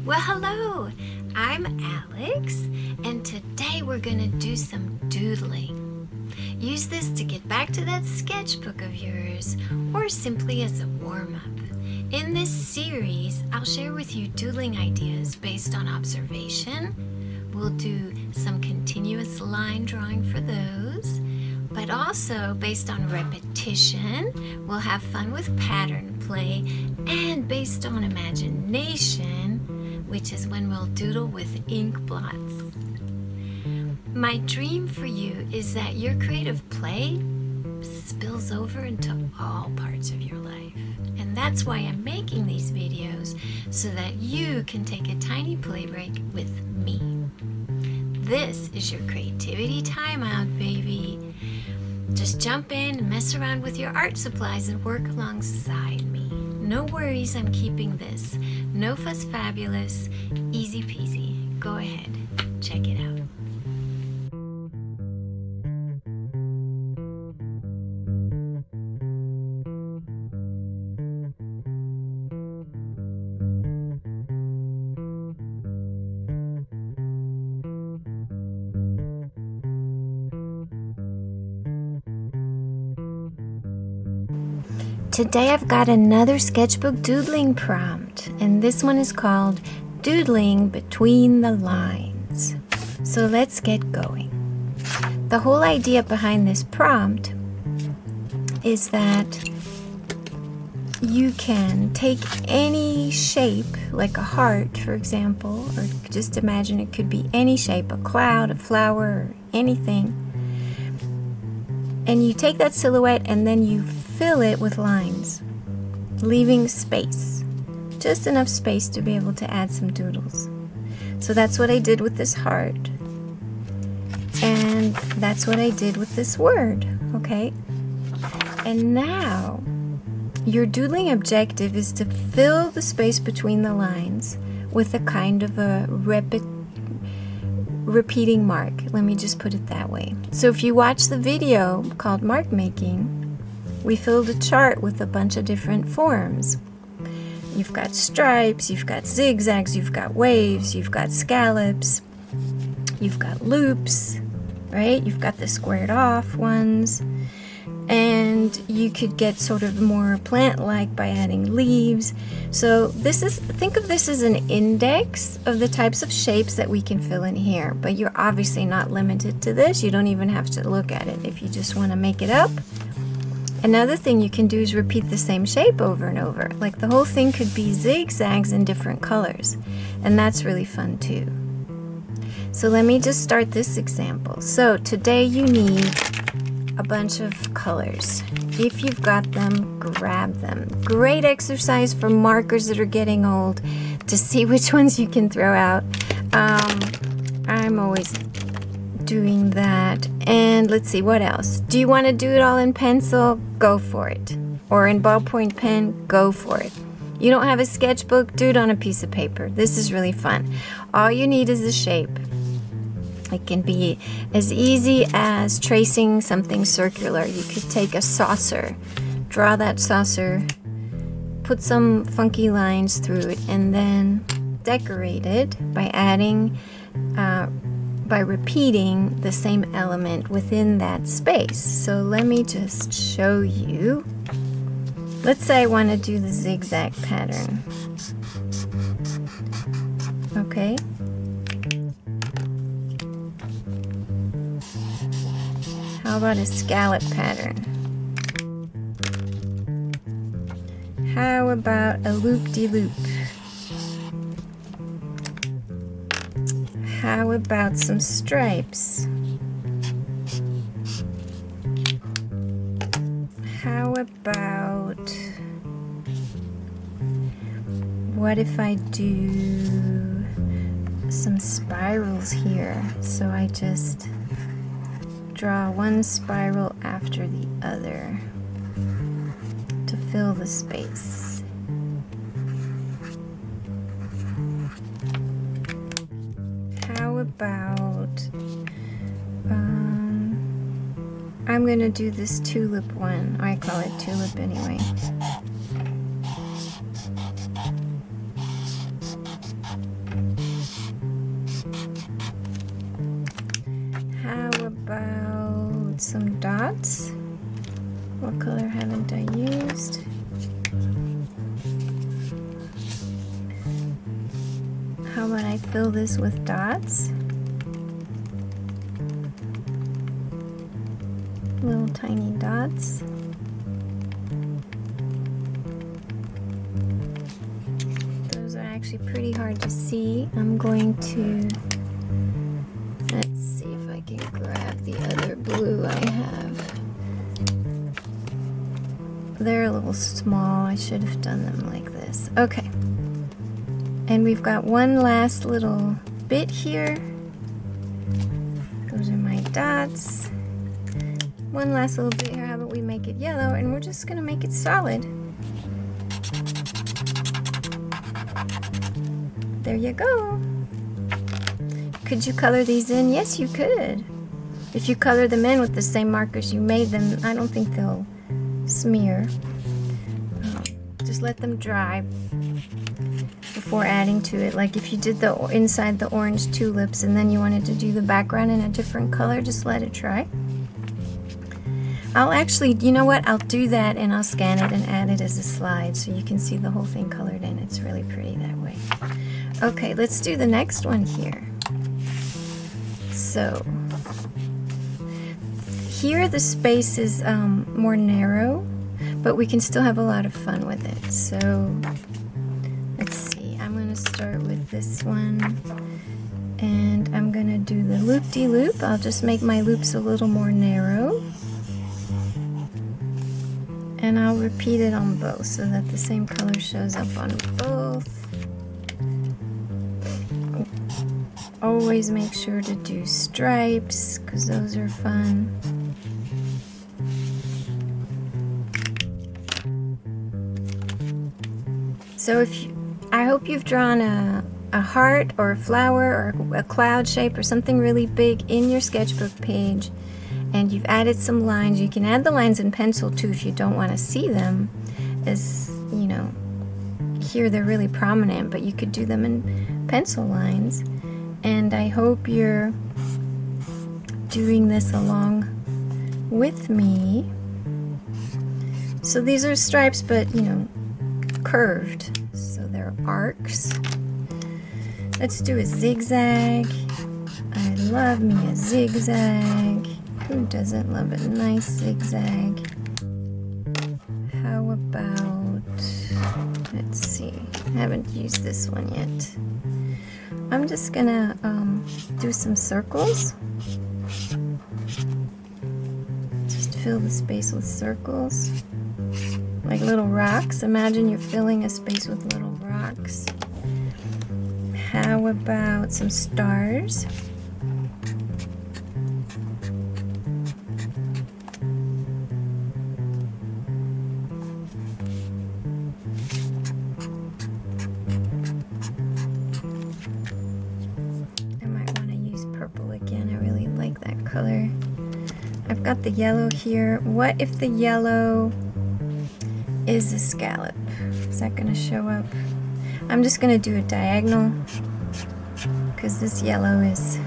Well, hello, I'm Alex, and today we're gonna do some doodling. Use this to get back to that sketchbook of yours, or simply as a warm-up. In this series, I'll share with you doodling ideas based on observation. We'll do some continuous line drawing for those, but also based on repetition. We'll have fun with pattern play, and based on imagination, which is when we'll doodle with ink blots. My dream for you is that your creative play spills over into all parts of your life. And that's why I'm making these videos, so that you can take a tiny play break with me. This is your creativity timeout, baby. Just jump in and mess around with your art supplies and work alongside me. No worries, I'm keeping this. No fuss fabulous, easy peasy. Go ahead, check it out. Today I've got another sketchbook doodling prompt, and this one is called Doodling Between the Lines. So let's get going. The whole idea behind this prompt is that you can take any shape, like a heart, for example, or just imagine it could be any shape, a cloud, a flower, or anything, and you take that silhouette and then you fill it with lines, leaving space, just enough space to be able to add some doodles. So that's what I did with this heart, and that's what I did with this word, okay? And now your doodling objective is to fill the space between the lines with a kind of a repeating mark. Let me just put it that way. So if you watch the video called Mark Making, we filled a chart with a bunch of different forms. You've got stripes, you've got zigzags, you've got waves, you've got scallops, you've got loops, right? You've got the squared off ones, and you could get sort of more plant-like by adding leaves. So think of this as an index of the types of shapes that we can fill in here, but you're obviously not limited to this. You don't even have to look at it if you just want to make it up. Another thing you can do is repeat the same shape over and over. Like the whole thing could be zigzags in different colors, and that's really fun too. So let me just start this example. So today you need a bunch of colors. If you've got them, grab them. Great exercise for markers that are getting old to see which ones you can throw out. I'm always doing that. And let's see, what else? Do you want to do it all in pencil? Go for it. Or in ballpoint pen? Go for it. You don't have a sketchbook? Do it on a piece of paper. This is really fun. All you need is a shape. It can be as easy as tracing something circular. You could take a saucer, draw that saucer, put some funky lines through it, and then decorate it by adding by repeating the same element within that space. So let me just show you. Let's say I want to do the zigzag pattern. Okay. How about a scallop pattern? How about a loop-de-loop? How about some stripes? How about, what if I do some spirals here? So I just draw one spiral after the other to fill the space. How about, I'm going to do this tulip one. I call it tulip anyway. What color haven't I used? How about I fill this with dots? Little tiny dots. Those are actually pretty hard to see. I'm going to, let's see if I can grab the other blue I have. They're a little small. I should have done them like this. Okay. And we've got one last little bit here. Those are my dots. One last little bit here. How about we make it yellow, and we're just gonna make it solid. There you go. Could you color these in? Yes, you could. If you color them in with the same markers you made them, I don't think they'll smear. Just let them dry before adding to it. Like if you did the inside the orange tulips and then you wanted to do the background in a different color, just let it dry. I'll actually, you know what, I'll do that and I'll scan it and add it as a slide so you can see the whole thing colored in. It's really pretty that way. Okay, let's do the next one here. So here the space is more narrow, but we can still have a lot of fun with it. So let's see, I'm going to start with this one and I'm going to do the loop-de-loop. I'll just make my loops a little more narrow. And I'll repeat it on both so that the same color shows up on both. Always make sure to do stripes because those are fun. So I hope you've drawn a heart or a flower or a cloud shape or something really big in your sketchbook page, and you've added some lines. You can add the lines in pencil too if you don't want to see them, as you know, here they're really prominent, but you could do them in pencil lines. And I hope you're doing this along with me. So these are stripes, but you know, curved, so they're arcs. Let's do a zigzag. I love me a zigzag. Who doesn't love a nice zigzag? How about, let's see, I haven't used this one yet. I'm just gonna do some circles. Just fill the space with circles, like little rocks. Imagine you're filling a space with little rocks. How about some stars? Color. I've got the yellow here. What if the yellow is a scallop? Is that going to show up? I'm just going to do a diagonal because this yellow is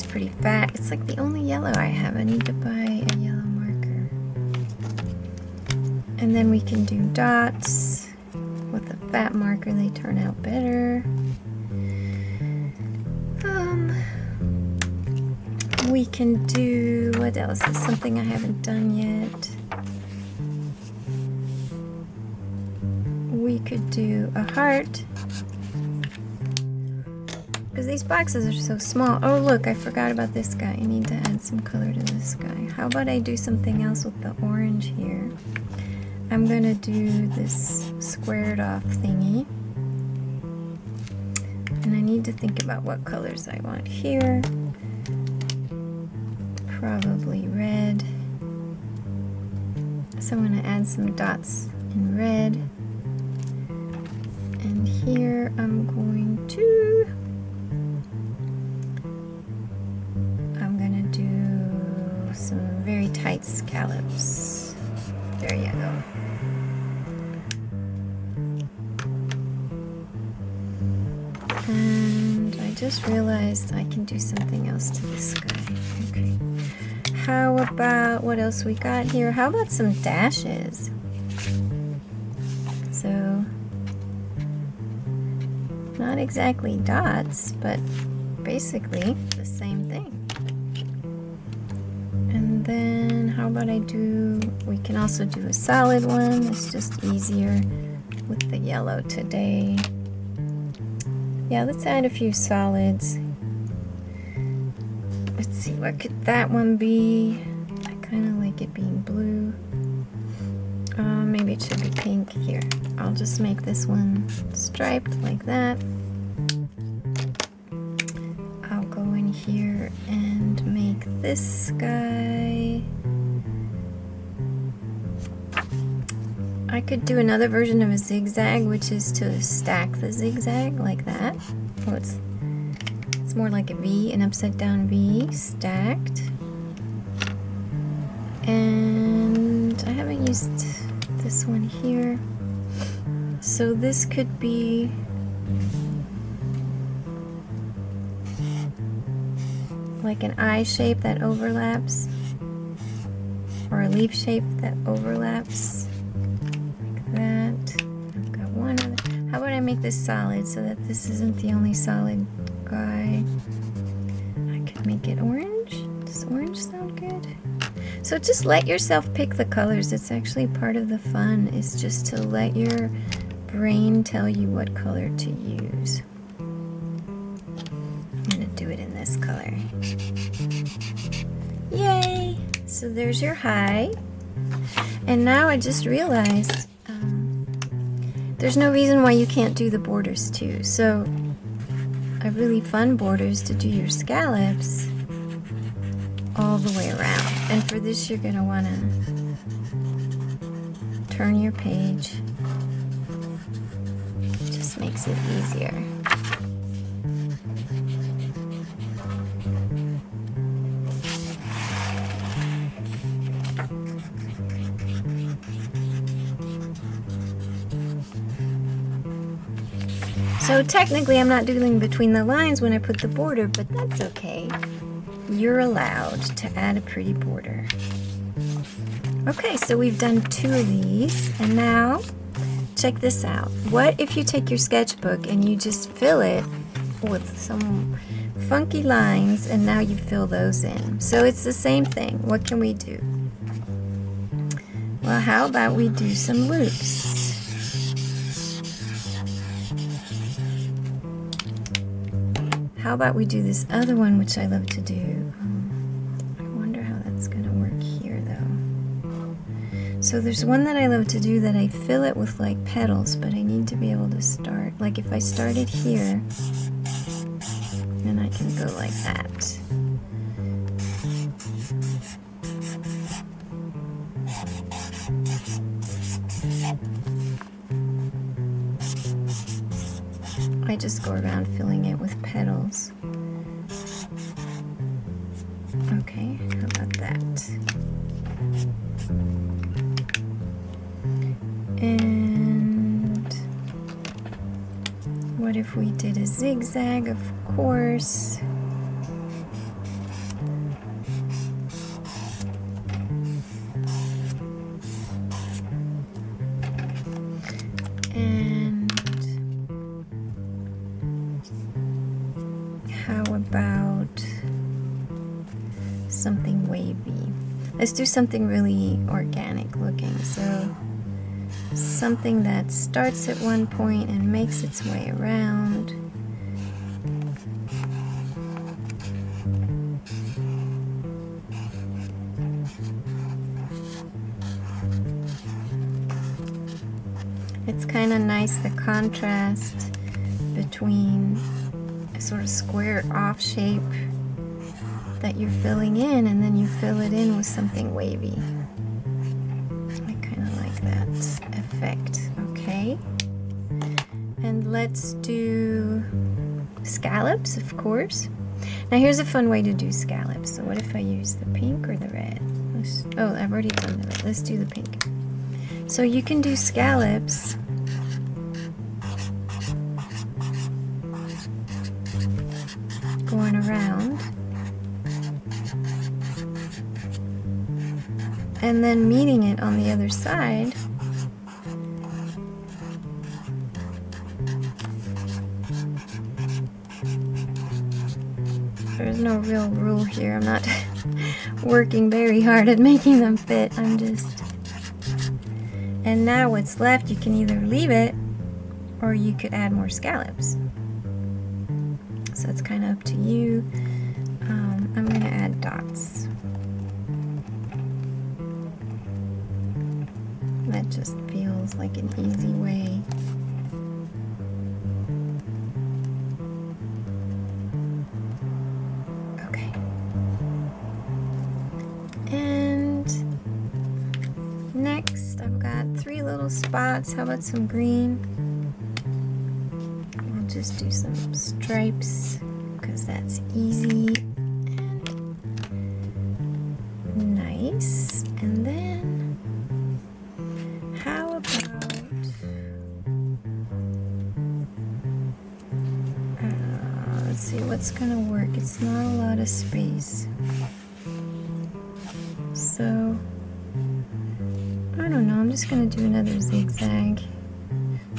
pretty fat. It's like the only yellow I have. I need to buy a yellow marker. And then we can do dots with a fat marker. They turn out better. We can do, what else is something I haven't done yet? We could do a heart, because these boxes are so small. Oh look, I forgot about this guy. I need to add some color to this guy. How about I do something else with the orange here? I'm gonna do this squared off thingy. And I need to think about what colors I want here. Probably red. So I'm going to add some dots in red. And here I'm going to do some very tight scallops. There you go. And I just realized I can do something else to this guy. Okay. how about, what else we got here? How about some dashes? So, not exactly dots, but basically the same thing. And then how about we can also do a solid one. It's just easier with the yellow today. Yeah, let's add a few solids. Let's see, what could that one be? I kind of like it being blue. Maybe it should be pink. Here, I'll just make this one striped like that. I'll go in here and make this guy. I could do another version of a zigzag, which is to stack the zigzag like that. Oh, it's more like a V, an upside down V, stacked. And I haven't used this one here. So this could be like an eye shape that overlaps, or a leaf shape that overlaps like that. I've got one other. How about I make this solid so that this isn't the only solid guy? I could make it orange. Does orange sound good? So just let yourself pick the colors. It's actually part of the fun, is just to let your brain tell you what color to use. I'm gonna do it in this color. Yay! So there's your high. And now I just realized there's no reason why you can't do the borders too. So a really fun border is to do your scallops all the way around. And for this, you're gonna wanna turn your page. It just makes it easier. So technically I'm not doodling between the lines when I put the border, but that's okay. You're allowed to add a pretty border. Okay, so we've done 2 of these, and now check this out. What if you take your sketchbook and you just fill it with some funky lines, and now you fill those in? So it's the same thing. What can we do? Well, how about we do some loops? How about we do this other one, which I love to do? I wonder how that's gonna work here though. So there's one that I love to do that I fill it with like petals, but I need to be able to start, like if I started here, then I can go like that. I just go around filling it with petals. Okay, how about that? And what if we did a zigzag, of course? And how about something wavy? Let's do something really organic looking. So something that starts at one point and makes its way around. It's kind of nice, the contrast between a sort of square off shape that you're filling in, and then you fill it in with something wavy. I kind of like that effect. Okay, and let's do scallops, of course. Now here's a fun way to do scallops. So what if I use the pink or the red? Oh, I've already done the red. Let's do the pink. So you can do scallops going around. and then meeting it on the other side. There's no real rule here. I'm not working very hard at making them fit. I'm just... And now what's left, you can either leave it or you could add more scallops. So it's kind of up to you. I'm going to add dots. That just feels like an easy way. Okay. And next I've got 3 little spots. How about some green? We'll just do some stripes because that's easy and nice. And then how about let's see what's gonna work. It's not a lot of space, so I don't know, I'm just gonna do another zigzag.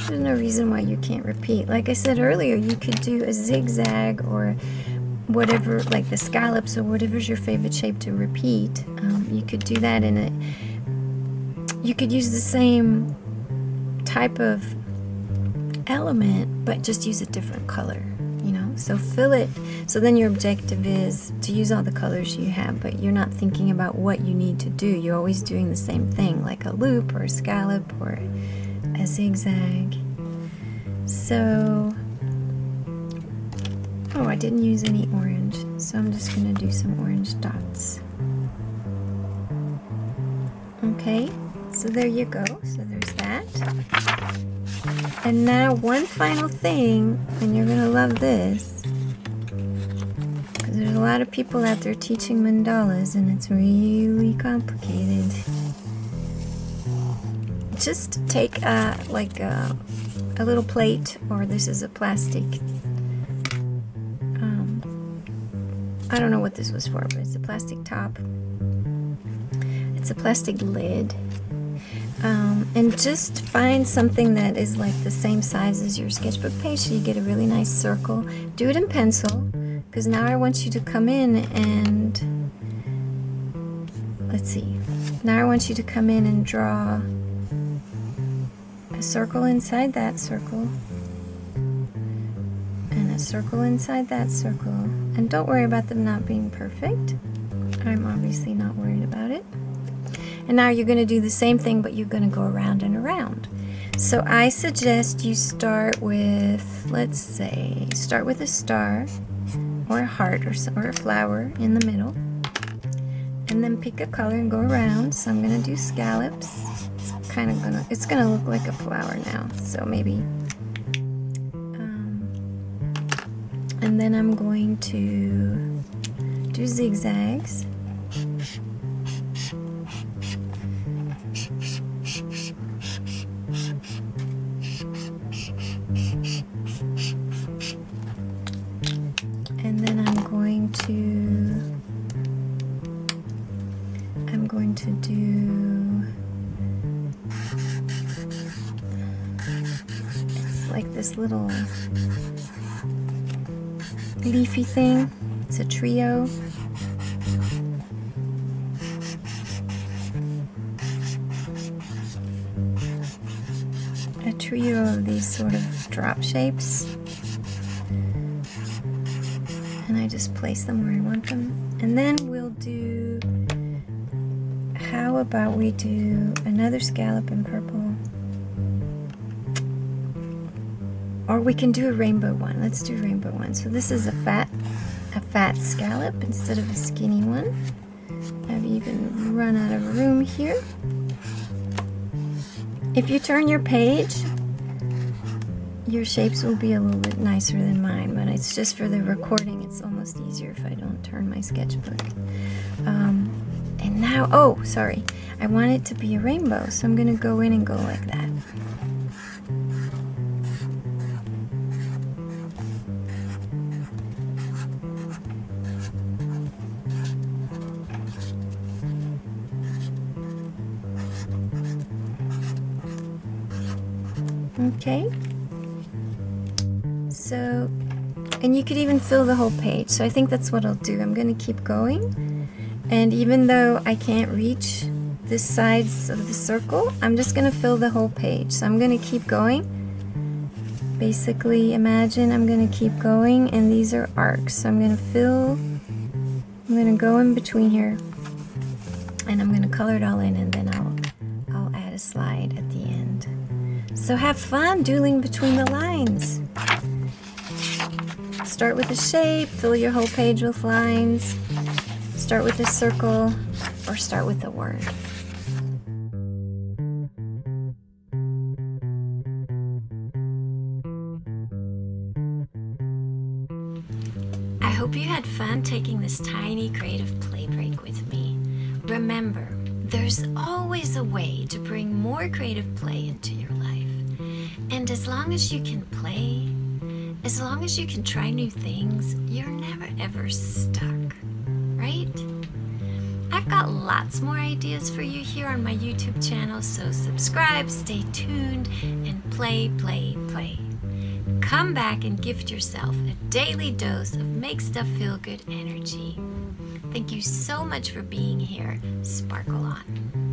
There's no reason why you can't repeat. Like I said earlier, you could do a zigzag or whatever, like the scallops or whatever's your favorite shape to repeat. You could do that in a... You could use the same type of element, but just use a different color, you know? So fill it, so then your objective is to use all the colors you have, but you're not thinking about what you need to do. You're always doing the same thing, like a loop or a scallop or a zigzag. So, oh, I didn't use any orange, so I'm just gonna do some orange dots. Okay, so there you go. So there's that. And now one final thing, and you're gonna love this, because there's a lot of people out there teaching mandalas, and it's really complicated. Just take like a little plate, or this is a plastic. I don't know what this was for, but it's a plastic top. It's a plastic lid. And just find something that is like the same size as your sketchbook page, so you get a really nice circle. Do it in pencil, because now I want you to come in and, let's see. Now I want you to come in and draw a circle inside that circle, and a circle inside that circle. And don't worry about them not being perfect. I'm obviously not worried about it. And now you're going to do the same thing, but you're going to go around and around. So I suggest you start with, let's say, start with a star or a heart or a flower in the middle. And then pick a color and go around. So I'm going to do scallops. It's going to look like a flower now. So maybe. And then I'm going to do zigzags. And then I'm going to do, it's like this little leafy thing. It's a trio. A trio of these sort of drop shapes. And I just place them where I want them. And then we'll do, how about we do another scallop in purple? Or we can do a rainbow one. Let's do a rainbow one. So this is a fat scallop instead of a skinny one. I've even run out of room here. If you turn your page, your shapes will be a little bit nicer than mine, but it's just for the recording. It's almost easier if I don't turn my sketchbook. And now, oh, sorry. I want it to be a rainbow, so I'm going to go in and go like that. Okay. So, and you could even fill the whole page. So I think that's what I'll do. I'm going to keep going. And even though I can't reach the sides of the circle, I'm just going to fill the whole page. So I'm going to keep going. Basically, imagine I'm going to keep going, and these are arcs. So I'm going to fill, I'm going to go in between here, and I'm going to color it all in, and then I'll add a slide at the end. So have fun doodling between the lines. Start with a shape, fill your whole page with lines. Start with a circle, or start with a word. I hope you had fun taking this tiny creative play break with me. Remember, there's always a way to bring more creative play into your life. And as long as you can play, as long as you can try new things, you're never ever stuck, right? I've got lots more ideas for you here on my YouTube channel, so subscribe, stay tuned, and play, play, play. Come back and gift yourself a daily dose of Make Stuff Feel Good energy. Thank you so much for being here. Sparkle on.